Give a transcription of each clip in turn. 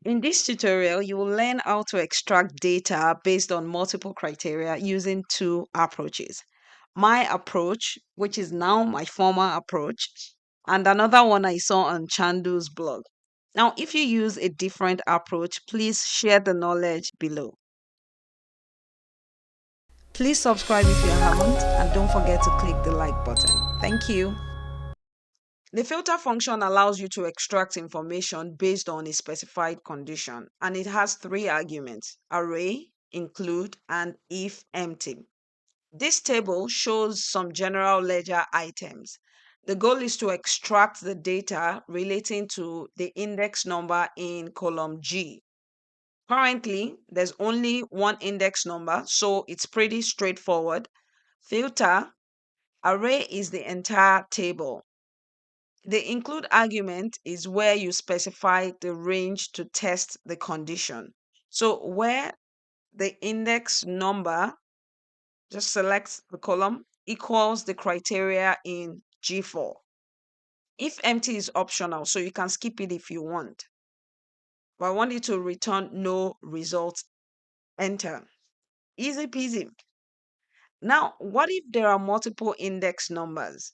In this tutorial, you will learn how to extract data based on multiple criteria using two approaches. My approach, which is now my former approach, and another one I saw on Chandu's blog. Now, if you use a different approach, please share the knowledge below. Please subscribe if you haven't, and don't forget to click the like button. Thank you. The filter function allows you to extract information based on a specified condition, and it has three arguments: array, include, and if empty. This table shows some general ledger items. The goal is to extract the data relating to the index number in column G. Currently, there's only one index number, so it's pretty straightforward. Filter, array is the entire table. The include argument is where you specify the range to test the condition. So where the index number, just select the column, equals the criteria in G4. If empty is optional, so you can skip it if you want. But I want you to return no results. Enter. Easy peasy. Now, what if there are multiple index numbers?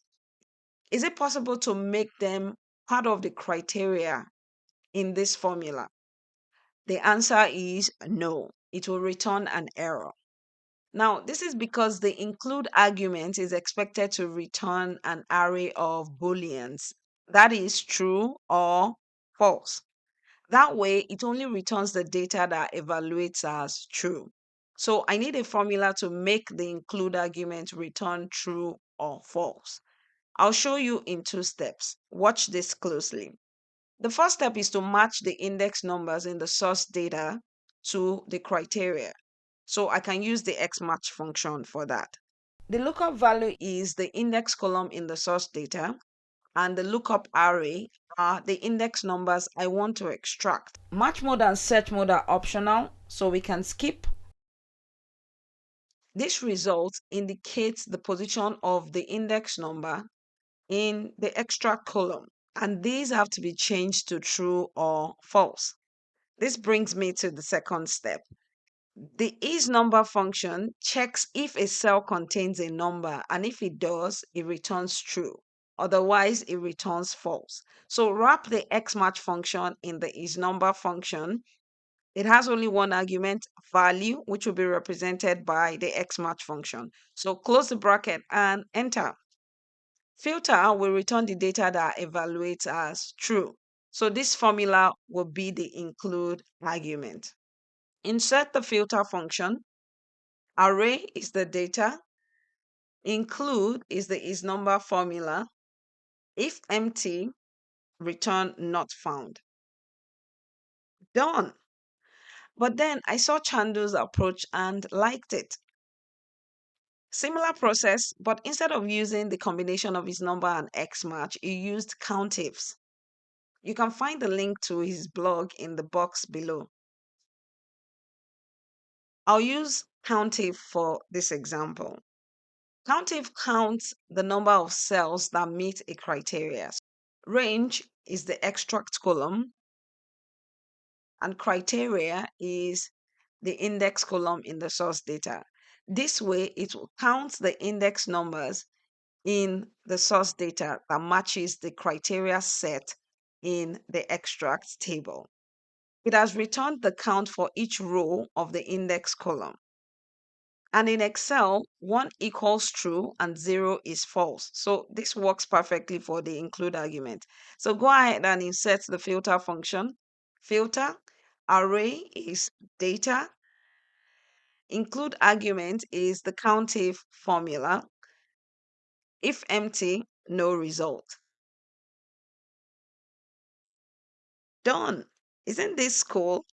Is it possible to make them part of the criteria in this formula? The answer is no. It will return an error. Now, this is because the include argument is expected to return an array of booleans, that is true or false. That way, it only returns the data that evaluates as true. So I need a formula to make the include argument return true or false. I'll show you in two steps. Watch this closely. The first step is to match the index numbers in the source data to the criteria. So I can use the Xmatch function for that. The lookup value is the index column in the source data, and the lookup array are the index numbers I want to extract. Match mode and search mode are optional, so we can skip. This result indicates the position of the index number in the extract column, and these have to be changed to true or false. This brings me to the second step. The Isnumber function checks if a cell contains a number, and if it does, it returns true. Otherwise, it returns false. So wrap the Xmatch function in the Isnumber function. It has only one argument, value, which will be represented by the Xmatch function. So close the bracket and enter. Filter will return the data that evaluates as true. So this formula will be the include argument. Insert the filter function. Array is the data. Include is the Isnumber formula. If empty, return not found. Done. But then I saw Chandu's approach and liked it. Similar process, but instead of using the combination of Isnumber and Xmatch, he used Countifs. You can find the link to his blog in the box below. I'll use Countif for this example. Countif counts the number of cells that meet a criteria. Range is the extract column, and criteria is the index column in the source data. This way, it will count the index numbers in the source data that matches the criteria set in the extract table. It has returned the count for each row of the index column. And in Excel, 1 equals true and 0 is false. So this works perfectly for the include argument. So go ahead and insert the filter function. Filter, array is data. Include argument is the Countif formula. If empty, no result. Done. Isn't this cool?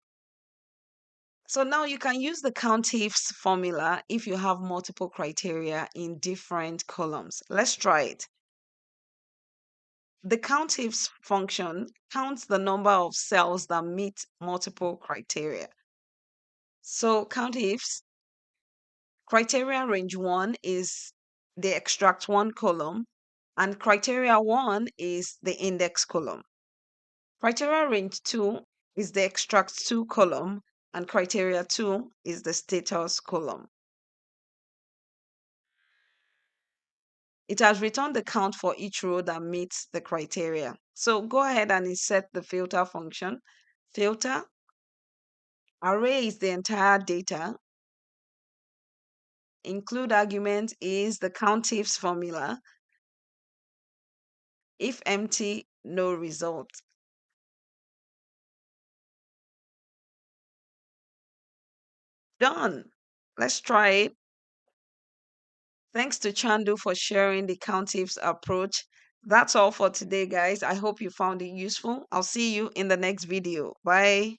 So now you can use the Countifs formula if you have multiple criteria in different columns. Let's try it. The Countifs function counts the number of cells that meet multiple criteria. So Countifs, criteria range 1 is the extract 1 column, and criteria 1 is the index column. Criteria range 2 is the extract to column, and criteria 2 is the status column. It has returned the count for each row that meets the criteria. So go ahead and insert the filter function. Filter, array is the entire data. Include argument is the Countifs formula. If empty, no result. Done. Let's try it. Thanks to Chandu for sharing the Countifs approach. That's all for today, guys. I hope you found it useful. I'll see you in the next video. Bye.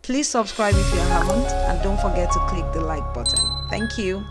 Please subscribe if you haven't, and don't forget to click the like button. Thank you.